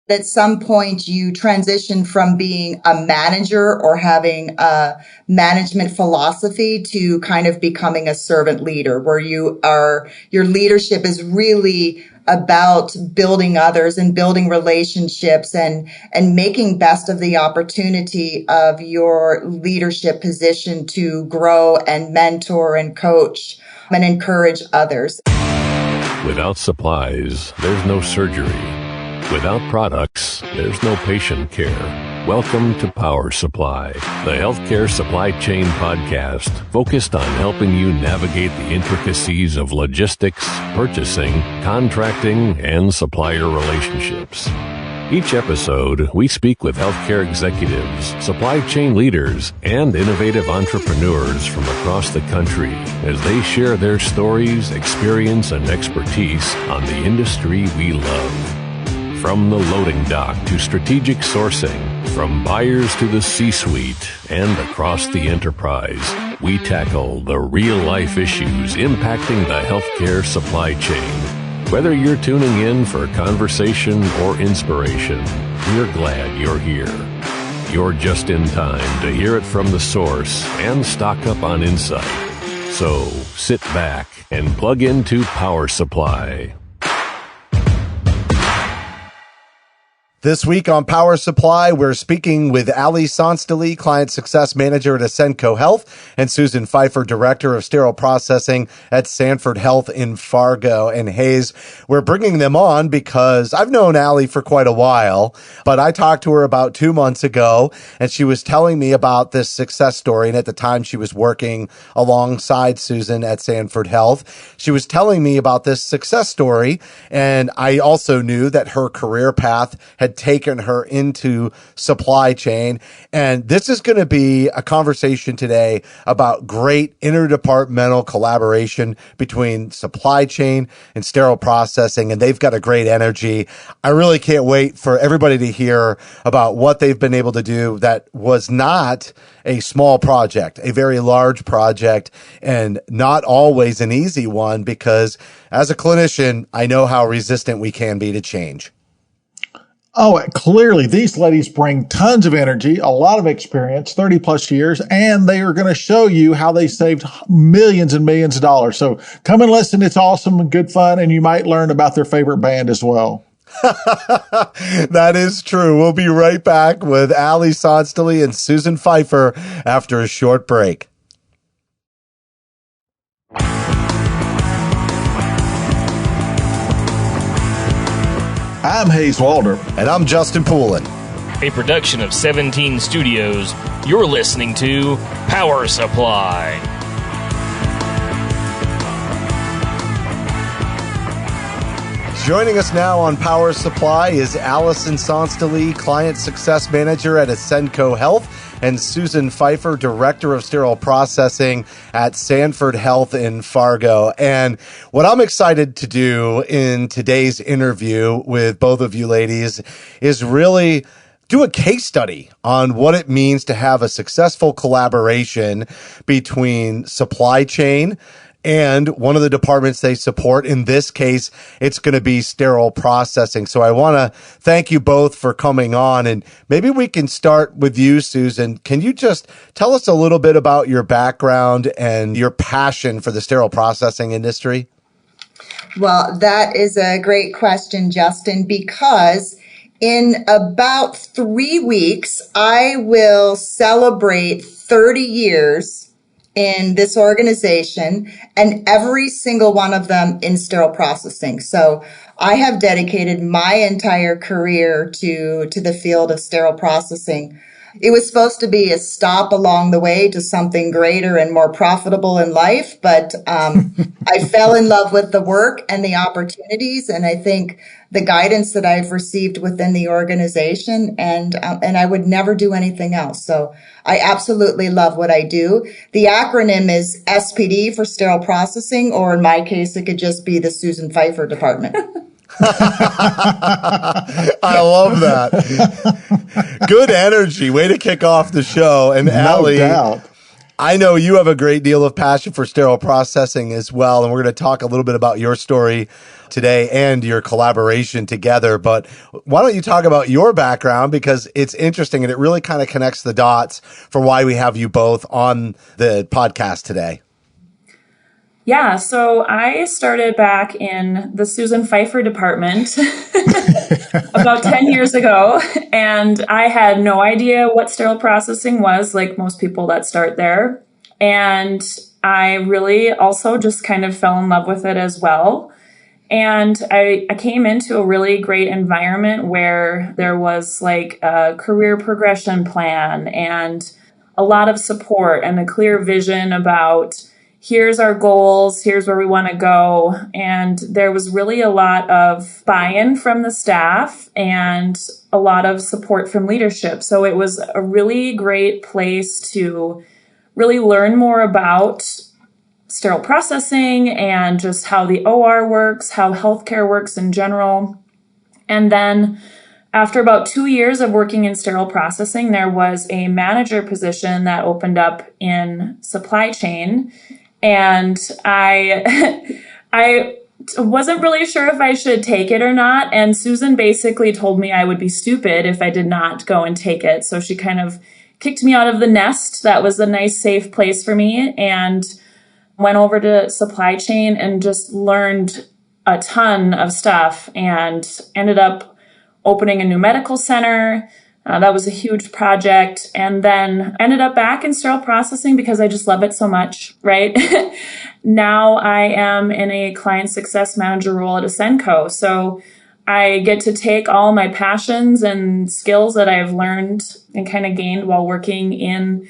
At some point you transition from being a manager or having a management philosophy to kind of becoming a servant leader, where your leadership is really about building others and building relationships and making best of the opportunity of your leadership position to grow and mentor and coach and encourage others. Without supplies, there's no surgery. Without products, there's no patient care. Welcome to Power Supply, the healthcare supply chain podcast focused on helping you navigate the intricacies of logistics, purchasing, contracting, and supplier relationships. Each episode, we speak with healthcare executives, supply chain leaders, and innovative entrepreneurs from across the country as they share their stories, experience, and expertise on the industry we love. From the loading dock to strategic sourcing, from buyers to the C-suite and across the enterprise, we tackle the real-life issues impacting the healthcare supply chain. Whether you're tuning in for conversation or inspiration, we're glad you're here. You're just in time to hear it from the source and stock up on insight. So sit back and plug into Power Supply. This week on Power Supply, we're speaking with Alison Sonstelie, Client Success Manager at Ascenco Health, and Susan Pfeifer, Director of Sterile Processing at Sanford Health in Fargo and Hayes. We're bringing them on because I've known Allie for quite a while, but I talked to her about 2 months ago, and she was telling me about this success story, and at the time she was working alongside Susan at Sanford Health. She was telling me about this success story, and I also knew that her career path had taken her into supply chain. And this is going to be a conversation today about great interdepartmental collaboration between supply chain and sterile processing. And they've got a great energy. I really can't wait for everybody to hear about what they've been able to do that was not a small project, a very large project, and not always an easy one, because as a clinician, I know how resistant we can be to change. Oh, clearly these ladies bring tons of energy, a lot of experience, 30 plus years, and they are going to show you how they saved millions and millions of dollars. So come and listen. It's awesome and good fun. And you might learn about their favorite band as well. That is true. We'll be right back with Alison Sonstelie and Susan Pfeifer after a short break. I'm Hayes Walder. And I'm Justin Poulin. A production of 17 Studios. You're listening to Power Supply. Joining us now on Power Supply is Alison Sonstelie, Client Success Manager at Ascenco Health, and Susan Pfeifer, Director of Sterile Processing at Sanford Health in Fargo. And what I'm excited to do in today's interview with both of you ladies is really do a case study on what it means to have a successful collaboration between supply chain and one of the departments they support. In this case, it's going to be sterile processing. So I want to thank you both for coming on. And maybe we can start with you, Susan. Can you just tell us a little bit about your background and your passion for the sterile processing industry? Well, that is a great question, Justin, because in about 3 weeks, I will celebrate 30 years in this organization, and every single one of them in sterile processing. So I have dedicated my entire career to the field of sterile processing. It was supposed to be a stop along the way to something greater and more profitable in life, but I fell in love with the work and the opportunities, and I think the guidance that I've received within the organization, and I would never do anything else. So I absolutely love what I do. The acronym is SPD for sterile processing, or in my case, it could just be the Susan Pfeifer department. I love that. Good energy. Way to kick off the show. And No Allie, doubt. I know you have a great deal of passion for sterile processing as well, and we're going to talk a little bit about your story today and your collaboration together. But why don't you talk about your background, because it's interesting and it really kind of connects the dots for why we have you both on the podcast today. Yeah, so I started back in the Susan Pfeifer department about 10 years ago, and I had no idea what sterile processing was, like most people that start there. And I really also just kind of fell in love with it as well. And I came into a really great environment where there was like a career progression plan and a lot of support and a clear vision about here's our goals, here's where we want to go. And there was really a lot of buy-in from the staff and a lot of support from leadership. So it was a really great place to really learn more about sterile processing and just how the OR works, how healthcare works in general. And then after about 2 years of working in sterile processing, there was a manager position that opened up in supply chain. And I wasn't really sure if I should take it or not. And Susan basically told me I would be stupid if I did not go and take it. So she kind of kicked me out of the nest. That was a nice, safe place for me. And went over to supply chain and just learned a ton of stuff and ended up opening a new medical center. That was a huge project. And then ended up back in sterile processing because I just love it so much, right? Now I am in a client success manager role at Asenco. So I get to take all my passions and skills that I've learned and kind of gained while working in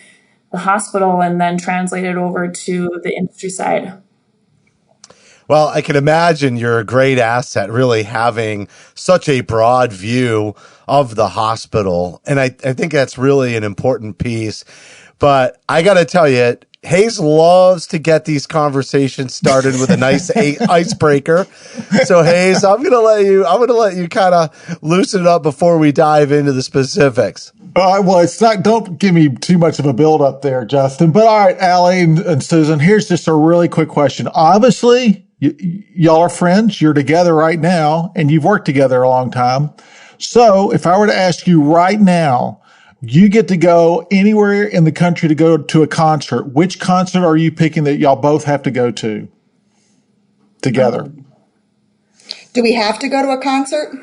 the hospital and then translate it over to the industry side. Well, I can imagine you're a great asset, really having such a broad view of the hospital. And I think that's really an important piece. But I got to tell you, Hayes loves to get these conversations started with a nice icebreaker. So Hayes, I'm going to let you kind of loosen it up before we dive into the specifics. Well, it's not, don't give me too much of a build up there, Justin. But all right, Allie and Susan, here's just a really quick question. Obviously, y'all are friends. You're together right now, and you've worked together a long time. So if I were to ask you right now, you get to go anywhere in the country to go to a concert. Which concert are you picking that y'all both have to go to together? Do we have to go to a concert?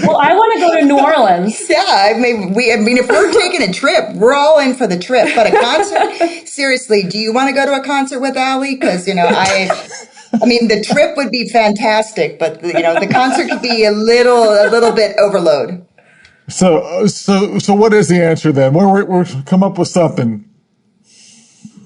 Well, I want to go to New Orleans. Yeah, I mean, if we're taking a trip, we're all in for the trip. But a concert, seriously, do you want to go to a concert with Allie? Because I mean, the trip would be fantastic, but the concert could be a little bit overload. So what is the answer then? We're come up with something.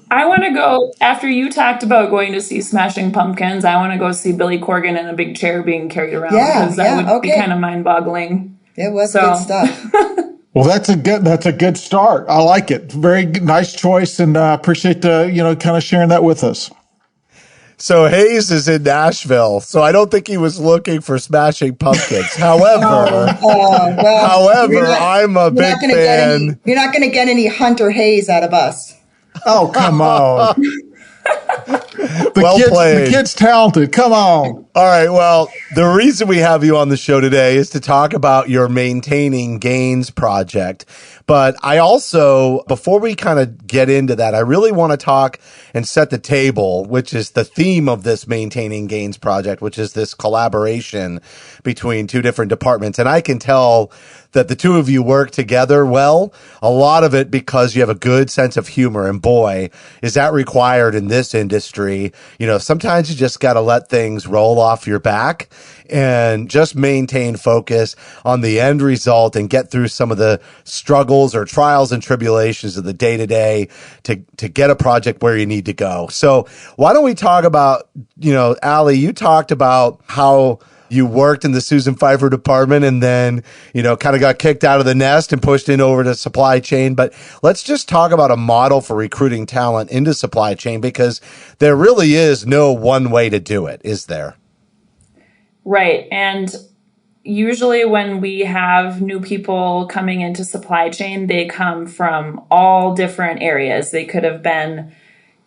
I want to go, after you talked about going to see Smashing Pumpkins, I want to go see Billy Corgan in a big chair being carried around because that would be kind of mind-boggling. It was good stuff. Well, that's a good start. I like it. Very nice choice, and appreciate kind of sharing that with us. So Hayes is in Nashville, so I don't think he was looking for Smashing Pumpkins. However, I'm a big fan. You're not going to get any Hunter Hayes out of us. Oh, come on. The kid's talented. Come on. All right. Well, the reason we have you on the show today is to talk about your Maintaining Gains project. But I also, before we kind of get into that, I really want to talk and set the table, which is the theme of this Maintaining Gains project, which is this collaboration between two different departments. And I can tell that the two of you work together well, a lot of it because you have a good sense of humor. And boy, is that required in this industry. Sometimes you just got to let things roll off your back and just maintain focus on the end result and get through some of the struggles or trials and tribulations of the day to day to get a project where you need to go. So why don't we talk about, Allie, you talked about how you worked in the Susan Pfeifer department and then, kind of got kicked out of the nest and pushed in over to supply chain. But let's just talk about a model for recruiting talent into supply chain, because there really is no one way to do it, is there? Right. And, usually when we have new people coming into supply chain, they come from all different areas. They could have been,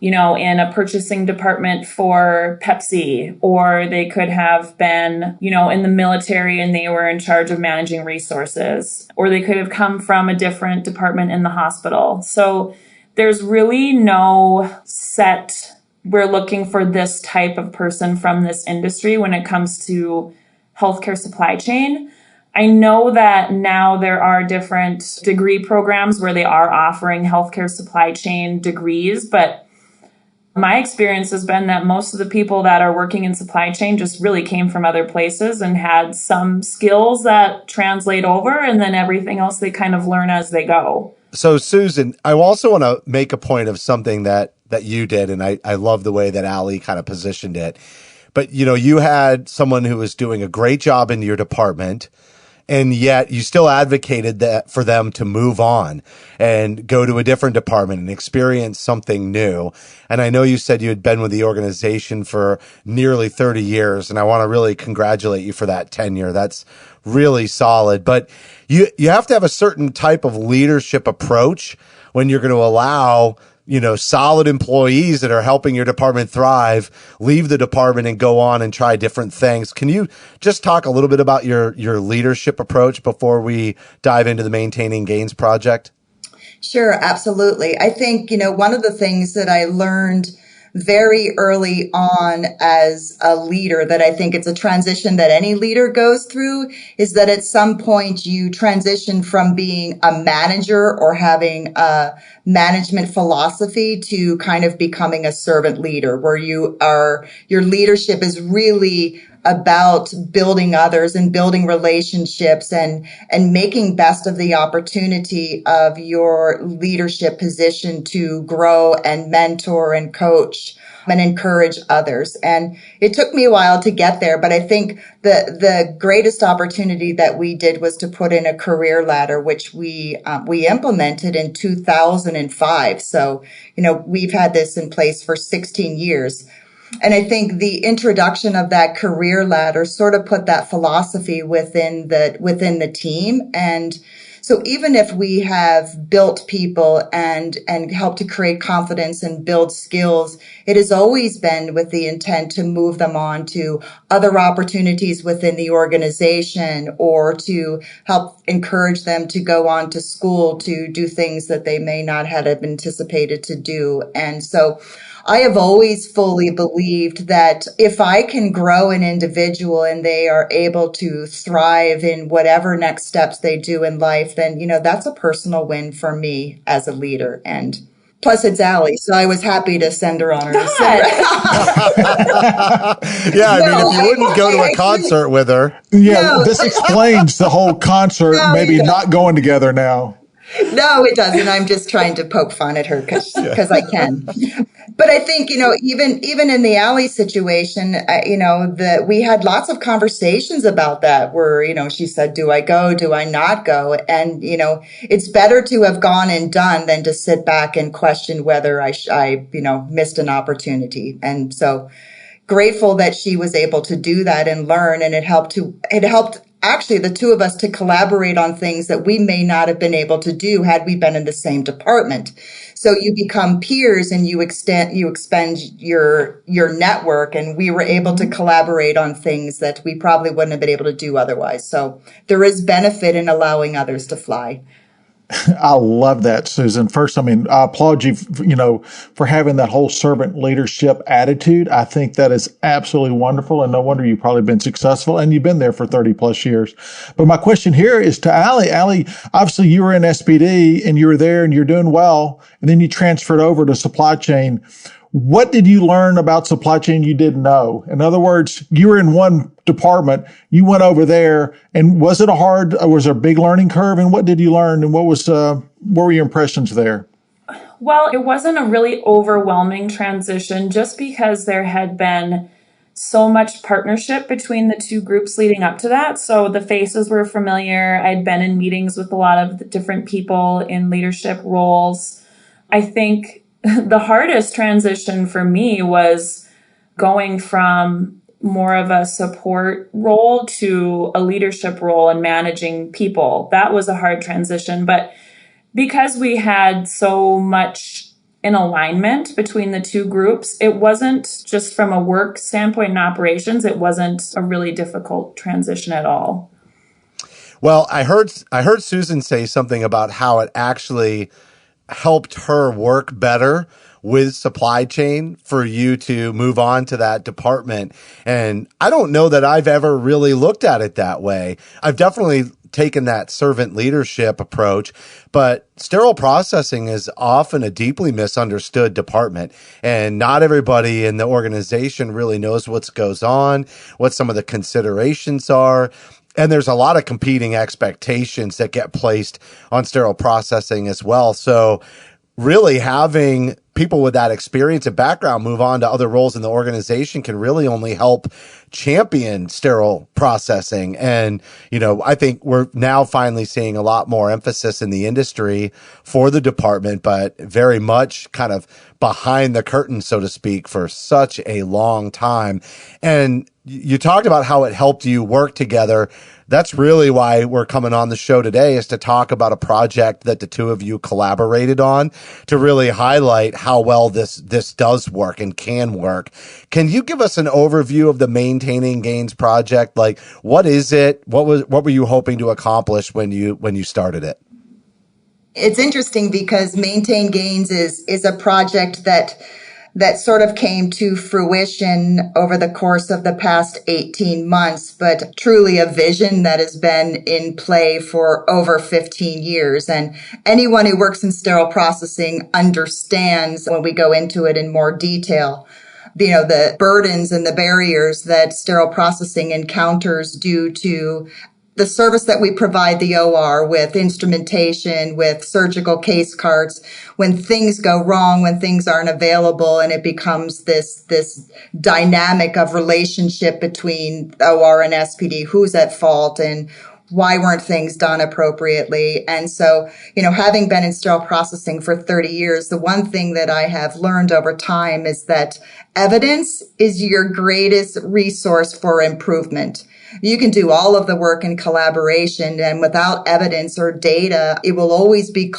in a purchasing department for Pepsi, or they could have been, in the military and they were in charge of managing resources, or they could have come from a different department in the hospital. So there's really no set, we're looking for this type of person from this industry when it comes to healthcare supply chain. I know that now there are different degree programs where they are offering healthcare supply chain degrees, but my experience has been that most of the people that are working in supply chain just really came from other places and had some skills that translate over, and then everything else they kind of learn as they go. So, Susan, I also want to make a point of something that you did, and I love the way that Allie kind of positioned it. But, you had someone who was doing a great job in your department, and yet you still advocated that for them to move on and go to a different department and experience something new. And I know you said you had been with the organization for nearly 30 years, and I want to really congratulate you for that tenure. That's really solid. But you have to have a certain type of leadership approach when you're going to allow solid employees that are helping your department thrive, leave the department and go on and try different things. Can you just talk a little bit about your leadership approach before we dive into the Maintaining Gains project? Sure, absolutely. I think, one of the things that I learned very early on as a leader, that I think it's a transition that any leader goes through, is that at some point you transition from being a manager or having a management philosophy to kind of becoming a servant leader, where your leadership is really about building others and building relationships and making best of the opportunity of your leadership position to grow and mentor and coach and encourage others. And it took me a while to get there, but I think the greatest opportunity that we did was to put in a career ladder, which we implemented in 2005. So, we've had this in place for 16 years. And I think the introduction of that career ladder sort of put that philosophy within the team. And so even if we have built people and helped to create confidence and build skills, it has always been with the intent to move them on to other opportunities within the organization, or to help encourage them to go on to school to do things that they may not have anticipated to do. And so I have always fully believed that if I can grow an individual and they are able to thrive in whatever next steps they do in life, then, that's a personal win for me as a leader. And plus it's Allie, so I was happy to send her on her. Yeah, I mean, if you wouldn't go to a concert with her. Yeah, No. this explains the whole concert maybe not going together now. No, it doesn't. I'm just trying to poke fun at her because I can. But I think, even in the Allie situation, we had lots of conversations about that where, she said, do I go? Do I not go? And, it's better to have gone and done than to sit back and question whether I missed an opportunity. And so grateful that she was able to do that and learn. And it helped actually the two of us to collaborate on things that we may not have been able to do had we been in the same department. So you become peers and you expand your network, and we were able to collaborate on things that we probably wouldn't have been able to do otherwise. So there is benefit in allowing others to fly. I love that, Susan. First, I applaud you, for having that whole servant leadership attitude. I think that is absolutely wonderful, and no wonder you've probably been successful, and you've been there for 30 plus years. But my question here is to Allie. Allie, obviously you were in SPD and you were there and you're doing well, and then you transferred over to supply chain. What did you learn about supply chain you didn't know? In other words, you were in one department, you went over there, and was there a big learning curve? And what did you learn? And what were your impressions there? Well, it wasn't a really overwhelming transition just because there had been so much partnership between the two groups leading up to that. So the faces were familiar. I'd been in meetings with a lot of the different people in leadership roles. I think the hardest transition for me was going from more of a support role to a leadership role in managing people. That was a hard transition. But because we had so much in alignment between the two groups, it wasn't just from a work standpoint and operations, it wasn't a really difficult transition at all. Well, I heard Susan say something about how it actually helped her work better with supply chain for you to move on to that department. And I don't know that I've ever really looked at it that way. I've definitely taken that servant leadership approach, but sterile processing is often a deeply misunderstood department, and not everybody in the organization really knows what goes on, what some of the considerations are. And there's a lot of competing expectations that get placed on sterile processing as well. So really having people with that experience and background move on to other roles in the organization can really only help champion sterile processing. And, I think we're now finally seeing a lot more emphasis in the industry for the department, but very much kind of behind the curtain, so to speak, for such a long time. And you talked about how it helped you work together. That's really why we're coming on the show today, is to talk about a project that the two of you collaborated on to really highlight how well this does work and can work. Can you give us an overview of the Maintaining Gains project? Like, what is it? What were you hoping to accomplish when you started it? It's interesting because Maintain Gains is a project that sort of came to fruition over the course of the past 18 months, but truly a vision that has been in play for over 15 years. And anyone who works in sterile processing understands, when we go into it in more detail, the burdens and the barriers that sterile processing encounters due to the service that we provide the OR with instrumentation, with surgical case carts, when things go wrong, when things aren't available, and it becomes this dynamic of relationship between OR and SPD, who's at fault and why weren't things done appropriately. And so, having been in sterile processing for 30 years, the one thing that I have learned over time is that evidence is your greatest resource for improvement. You can do all of the work in collaboration, and without evidence or data, it would always be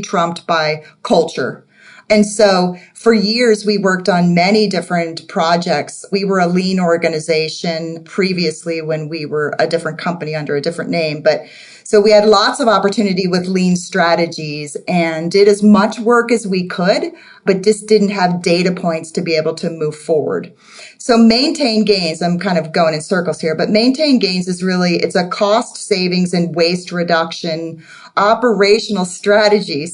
trumped by culture. And so for years, we worked on many different projects. We were a lean organization previously when we were a different company under a different name. But so we had lots of opportunity with lean strategies and did as much work as we could, but just didn't have data points to be able to move forward. So Maintain Gains, I'm kind of going in circles here, but Maintain Gains it's a cost savings and waste reduction operational strategy,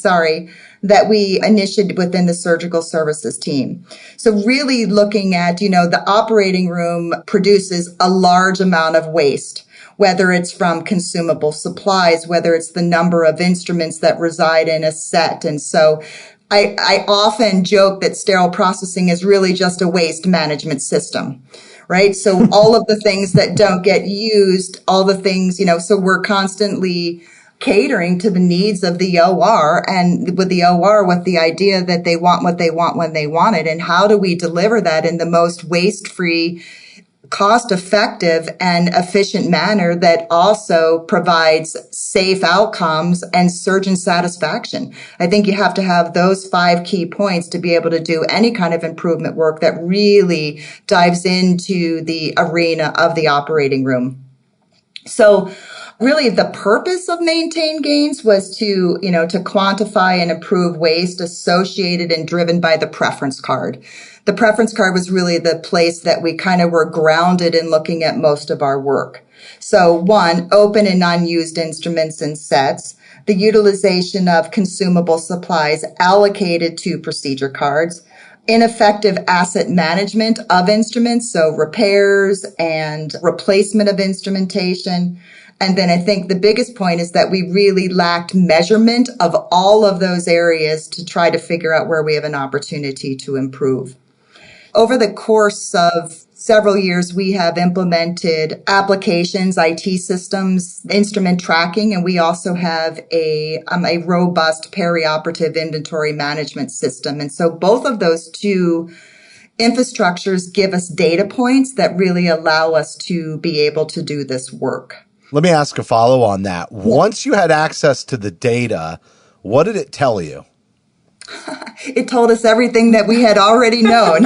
that we initiated within the surgical services team. So really looking at, the operating room produces a large amount of waste, whether it's from consumable supplies, whether it's the number of instruments that reside in a set. And so I often joke that sterile processing is really just a waste management system, right? So all of the things that don't get used, all the things, so we're constantly catering to the needs of the OR, and with the OR with the idea that they want what they want when they want it. And how do we deliver that in the most waste-free, cost-effective, and efficient manner that also provides safe outcomes and surgeon satisfaction? I think you have to have those 5 key points to be able to do any kind of improvement work that really dives into the arena of the operating room. So really, the purpose of Maintain Gains was to quantify and improve waste associated and driven by the preference card. The preference card was really the place that we kind of were grounded in looking at most of our work. So 1, open and unused instruments and sets, the utilization of consumable supplies allocated to procedure cards, ineffective asset management of instruments, so repairs and replacement of instrumentation. And then I think the biggest point is that we really lacked measurement of all of those areas to try to figure out where we have an opportunity to improve. Over the course of several years, we have implemented applications, IT systems, instrument tracking, and we also have a robust perioperative inventory management system. And so both of those two infrastructures give us data points that really allow us to be able to do this work. Let me ask a follow on that. Once you had access to the data, what did it tell you? It told us everything that we had already known.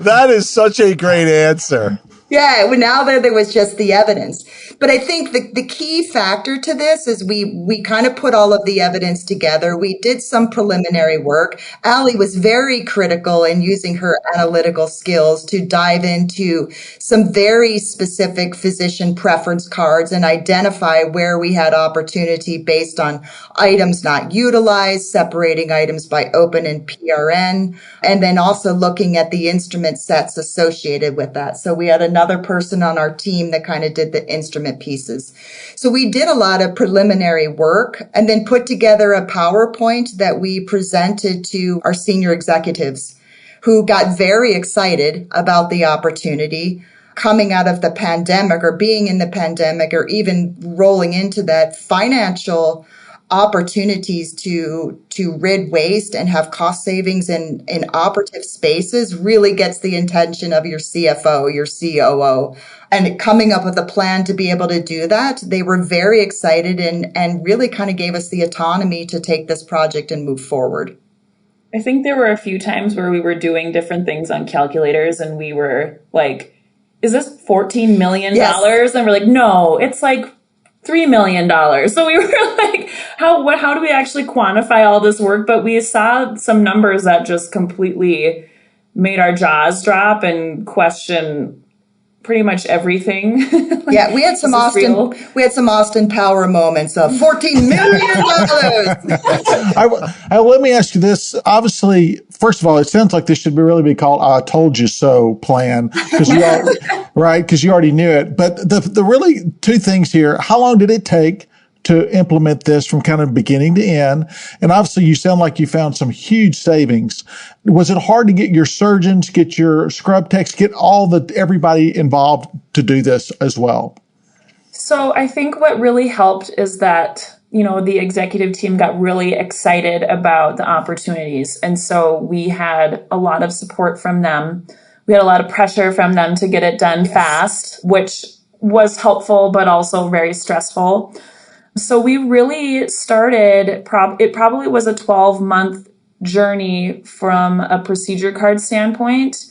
That is such a great answer. Yeah, well, now there was just the evidence. But I think the key factor to this is we kind of put all of the evidence together. We did some preliminary work. Allie was very critical in using her analytical skills to dive into some very specific physician preference cards and identify where we had opportunity based on items not utilized, separating items by open and PRN, and then also looking at the instrument sets associated with that. So we had another person on our team that kind of did the instrument pieces. So we did a lot of preliminary work and then put together a PowerPoint that we presented to our senior executives who got very excited about the opportunity coming out of the pandemic or being in the pandemic or even rolling into that financial opportunities to rid waste and have cost savings in operative spaces really gets the attention of your CFO, your COO. And coming up with a plan to be able to do that, they were very excited and really kind of gave us the autonomy to take this project and move forward. I think there were a few times where we were doing different things on calculators and we were like, is this $14 million? Yes. And we're like, no, it's like $3 million. So we were like, how do we actually quantify all this work? But we saw some numbers that just completely made our jaws drop and question pretty much everything. Yeah, we had some Austin Power moments of $14 million. Let me ask you this. Obviously, first of all, it sounds like this should really be called "I told you so" plan because you already knew it. But the really two things here: how long did it take to implement this from kind of beginning to end? And obviously you sound like you found some huge savings. Was it hard to get your surgeons, get your scrub techs, get everybody involved to do this as well? So I think what really helped is that, the executive team got really excited about the opportunities. And so we had a lot of support from them. We had a lot of pressure from them to get it done fast, which was helpful, but also very stressful. So we really started, it probably was a 12-month journey from a procedure card standpoint.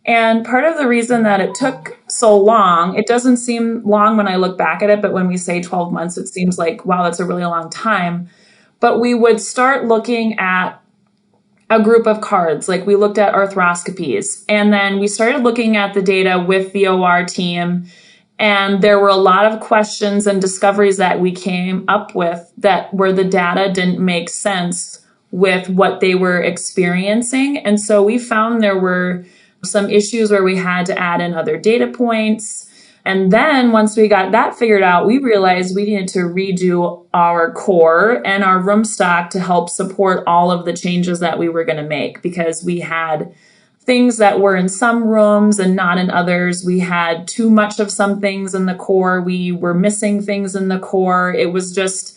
And part of the reason that it took so long, it doesn't seem long when I look back at it, but when we say 12 months, it seems like, wow, that's a really long time. But we would start looking at a group of cards, like we looked at arthroscopies, and then we started looking at the data with the OR team. And there were a lot of questions and discoveries that we came up with where the data didn't make sense with what they were experiencing. And so we found there were some issues where we had to add in other data points. And then once we got that figured out, we realized we needed to redo our core and our room stock to help support all of the changes that we were going to make, because we had things that were in some rooms and not in others. We had too much of some things in the core. We were missing things in the core. It was just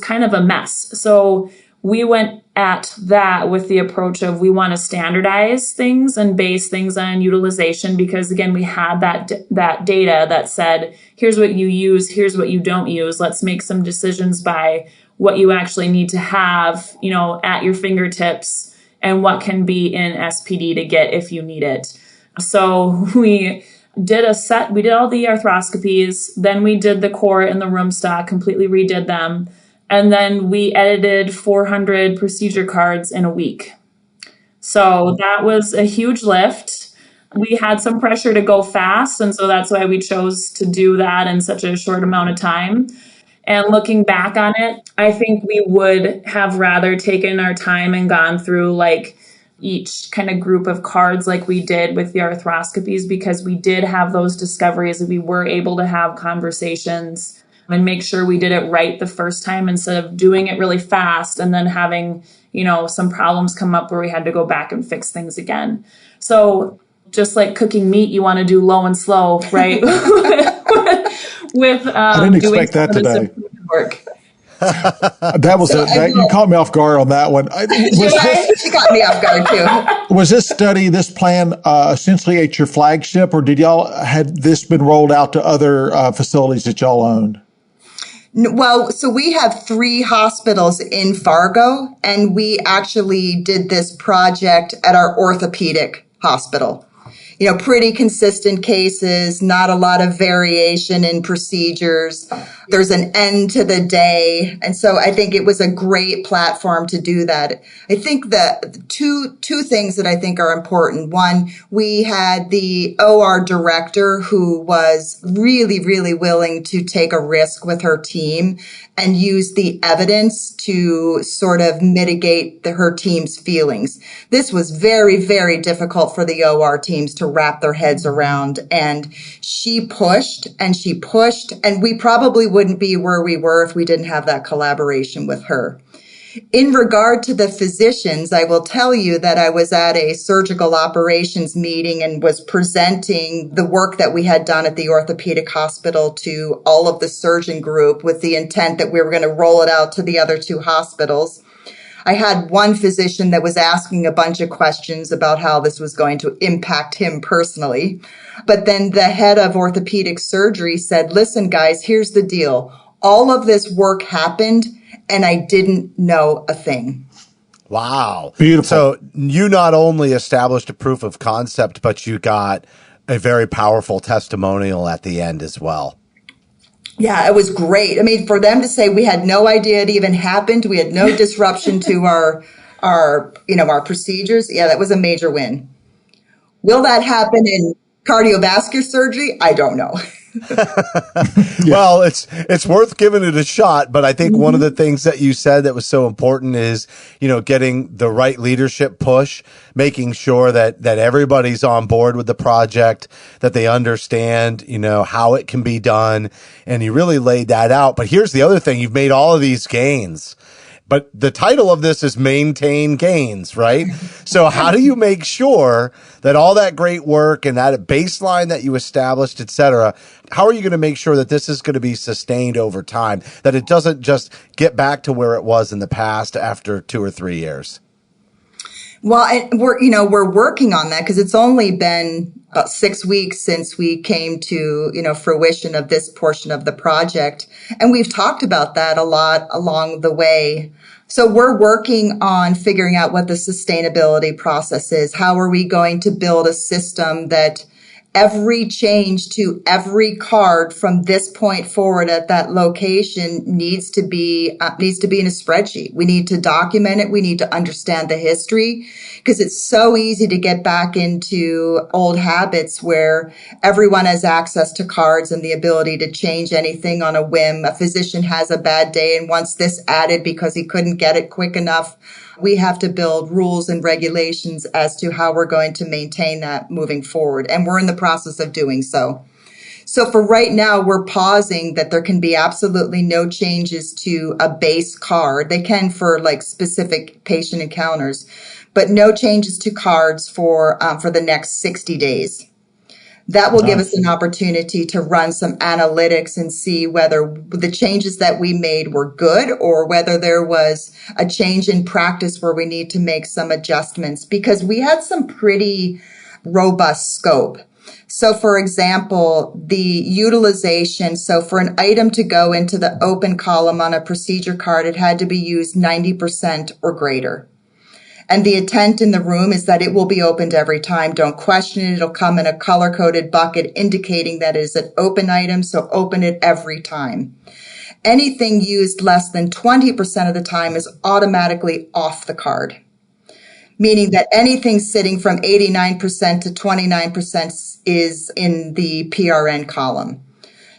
kind of a mess. So we went at that with the approach of we want to standardize things and base things on utilization, because again, we had that data that said, here's what you use, here's what you don't use. Let's make some decisions by what you actually need to have, at your fingertips, and what can be in SPD to get if you need it. So we did all the arthroscopies, then we did the core and the room stock, completely redid them. And then we edited 400 procedure cards in a week. So that was a huge lift. We had some pressure to go fast. And so that's why we chose to do that in such a short amount of time. And looking back on it, I think we would have rather taken our time and gone through like each kind of group of cards like we did with the arthroscopies, because we did have those discoveries and we were able to have conversations and make sure we did it right the first time instead of doing it really fast and then having, some problems come up where we had to go back and fix things again. So just like cooking meat, you want to do low and slow, right? With I didn't expect that today. Work. That was you caught me off guard on that one. She caught me off guard too. Was this plan essentially at your flagship, or had this been rolled out to other facilities that y'all owned? Well, so we have 3 hospitals in Fargo, and we actually did this project at our orthopedic hospital. Pretty consistent cases, not a lot of variation in procedures. There's an end to the day. And so I think it was a great platform to do that. I think that two things that I think are important. One, we had the OR director who was really, really willing to take a risk with her team and use the evidence to sort of mitigate her team's feelings. This was very, very difficult for the OR teams to wrap their heads around. And she pushed, and we probably wouldn't be where we were if we didn't have that collaboration with her. In regard to the physicians, I will tell you that I was at a surgical operations meeting and was presenting the work that we had done at the orthopedic hospital to all of the surgeon group with the intent that we were going to roll it out to the other 2 hospitals. I had one physician that was asking a bunch of questions about how this was going to impact him personally. But then the head of orthopedic surgery said, listen, guys, here's the deal. All of this work happened, and I didn't know a thing. Wow. Beautiful. So you not only established a proof of concept, but you got a very powerful testimonial at the end as well. Yeah, it was great. I mean, for them to say we had no idea it even happened, we had no disruption to our procedures. Yeah, that was a major win. Will that happen in cardiovascular surgery? I don't know. Well, it's worth giving it a shot, but I think one of the things that you said that was so important is, getting the right leadership push, making sure that everybody's on board with the project, that they understand, how it can be done. And you really laid that out. But here's the other thing. You've made all of these gains. But the title of this is Maintain Gains, right? So how do you make sure that all that great work and that baseline that you established, et cetera, how are you going to make sure that this is going to be sustained over time, that it doesn't just get back to where it was in the past after 2 or 3 years? Well, we're working on that because it's only been about 6 weeks since we came to, fruition of this portion of the project. And we've talked about that a lot along the way. So we're working on figuring out what the sustainability process is. How are we going to build a system that every change to every card from this point forward at that location needs to be in a spreadsheet. We need to document it. We need to understand the history because it's so easy to get back into old habits where everyone has access to cards and the ability to change anything on a whim. A physician has a bad day and wants this added because he couldn't get it quick enough. We have to build rules and regulations as to how we're going to maintain that moving forward. And we're in the process of doing so. So for right now, we're pausing that there can be absolutely no changes to a base card. They can for specific patient encounters, but no changes to cards for the next 60 days. That will give us an opportunity to run some analytics and see whether the changes that we made were good or whether there was a change in practice where we need to make some adjustments because we had some pretty robust scope. So for example, the utilization, so for an item to go into the open column on a procedure card, it had to be used 90% or greater. And the intent in the room is that it will be opened every time. Don't question it. It'll come in a color-coded bucket indicating that it is an open item, so open it every time. Anything used less than 20% of the time is automatically off the card, meaning that anything sitting from 89% to 29% is in the PRN column.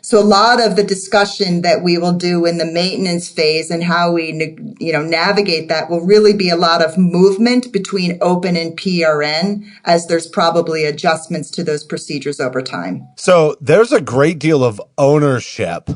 So a lot of the discussion that we will do in the maintenance phase and how we, navigate that will really be a lot of movement between open and PRN as there's probably adjustments to those procedures over time. So there's a great deal of ownership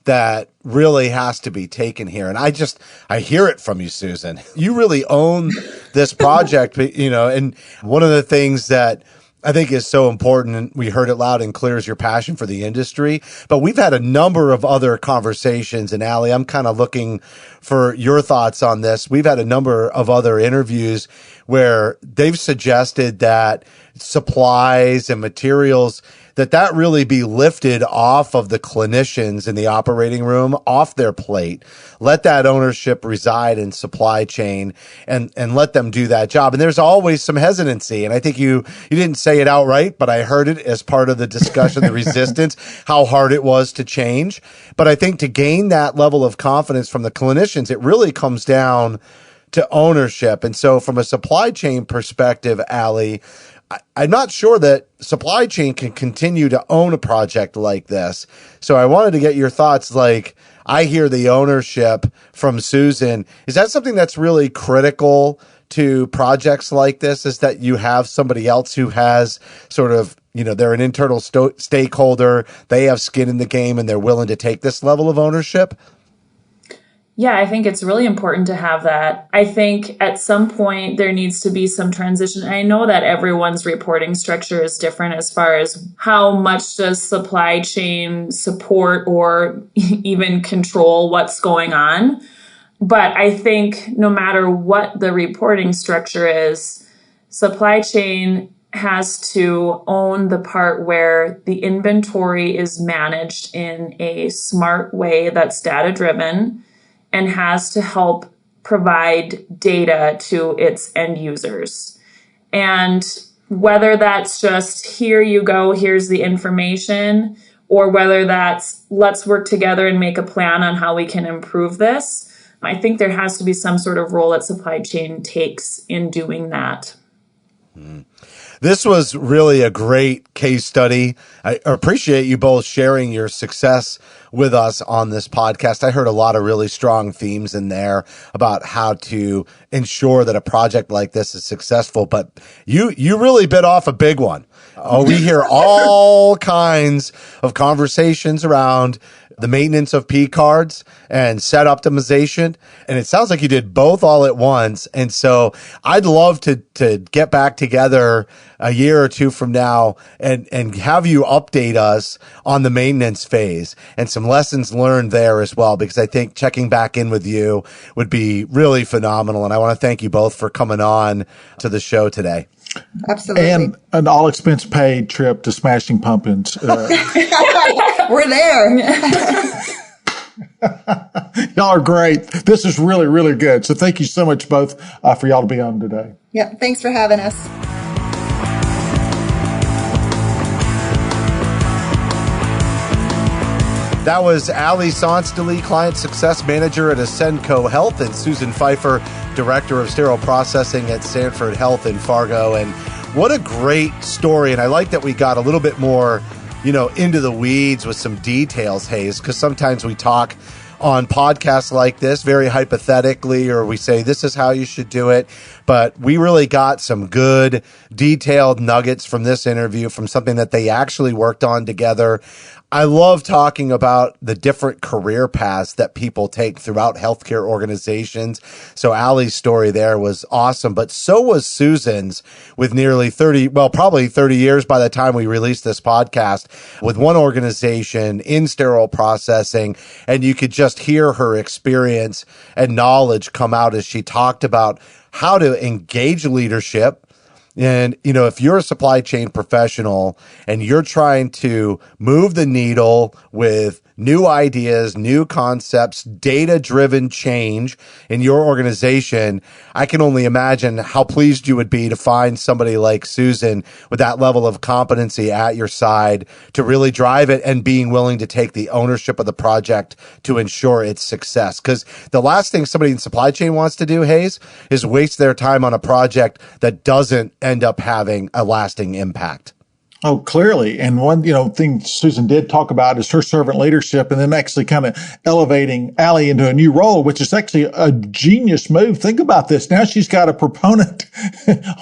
that really has to be taken here. And I hear it from you, Susan. You really own this project, and one of the things that I think is so important. And we heard it loud and clear as your passion for the industry. But we've had a number of other conversations. And Allie, I'm kind of looking for your thoughts on this. We've had a number of other interviews where they've suggested that supplies and materials that really be lifted off of the clinicians in the operating room, off their plate. Let that ownership reside in supply chain and let them do that job. And there's always some hesitancy. And I think you didn't say it outright, but I heard it as part of the discussion, the resistance, how hard it was to change. But I think to gain that level of confidence from the clinicians, it really comes down to ownership. And so from a supply chain perspective, Allie, I'm not sure that supply chain can continue to own a project like this. So I wanted to get your thoughts. Like, I hear the ownership from Susan. Is that something that's really critical to projects like this, is that you have somebody else who has sort of, they're an internal stakeholder, they have skin in the game, and they're willing to take this level of ownership? Yeah, I think it's really important to have that. I think at some point there needs to be some transition. I know that everyone's reporting structure is different as far as how much does supply chain support or even control what's going on. But I think no matter what the reporting structure is, supply chain has to own the part where the inventory is managed in a smart way that's data-driven, and has to help provide data to its end users. And whether that's just, here you go, here's the information, or whether that's, let's work together and make a plan on how we can improve this, I think there has to be some sort of role that supply chain takes in doing that. This was really a great case study. I appreciate you both sharing your success with us on this podcast. I heard a lot of really strong themes in there about how to ensure that a project like this is successful, but you really bit off a big one. We hear all kinds of conversations around the maintenance of P cards and set optimization. And it sounds like you did both all at once. And so I'd love to get back together a year or two from now and have you update us on the maintenance phase and some lessons learned there as well, because I think checking back in with you would be really phenomenal. And I want to thank you both for coming on to the show today. Absolutely. And an all expense paid trip to Smashing Pumpkins. We're there. Y'all are great. This is really, really good. So thank you so much both for y'all to be on today. Yeah. Thanks for having us. That was Allie Sonstelie, Client Success Manager at Ascenco Health, and Susan Pfeifer, Director of Sterile Processing at Sanford Health in Fargo. And what a great story. And I like that we got a little bit more, into the weeds with some details, Hayes, because sometimes we talk on podcasts like this very hypothetically, or we say this is how you should do it. But we really got some good detailed nuggets from this interview, from something that they actually worked on together. I love talking about the different career paths that people take throughout healthcare organizations. So Allie's story there was awesome, but so was Susan's, with nearly probably 30 years by the time we released this podcast, with one organization in sterile processing. And you could just hear her experience and knowledge come out as she talked about how to engage leadership. And, if you're a supply chain professional and you're trying to move the needle with new ideas, new concepts, data-driven change in your organization, I can only imagine how pleased you would be to find somebody like Susan with that level of competency at your side to really drive it and being willing to take the ownership of the project to ensure its success. Because the last thing somebody in supply chain wants to do, Hayes, is waste their time on a project that doesn't end up having a lasting impact. Oh, clearly. And one, thing Susan did talk about is her servant leadership, and then actually kind of elevating Allie into a new role, which is actually a genius move. Think about this. Now she's got a proponent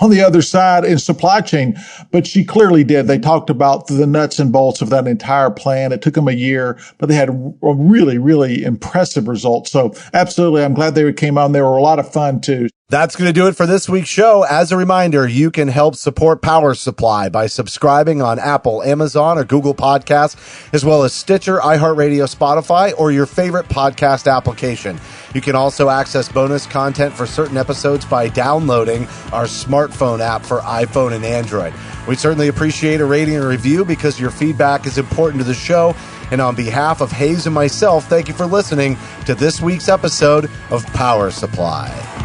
on the other side in supply chain, but she clearly did. They talked about the nuts and bolts of that entire plan. It took them a year, but they had a really, really impressive results. So absolutely. I'm glad they came on. They were a lot of fun too. That's going to do it for this week's show. As a reminder, you can help support Power Supply by subscribing on Apple, Amazon, or Google Podcasts, as well as Stitcher, iHeartRadio, Spotify, or your favorite podcast application. You can also access bonus content for certain episodes by downloading our smartphone app for iPhone and Android. We certainly appreciate a rating and review because your feedback is important to the show. And on behalf of Hayes and myself, thank you for listening to this week's episode of Power Supply.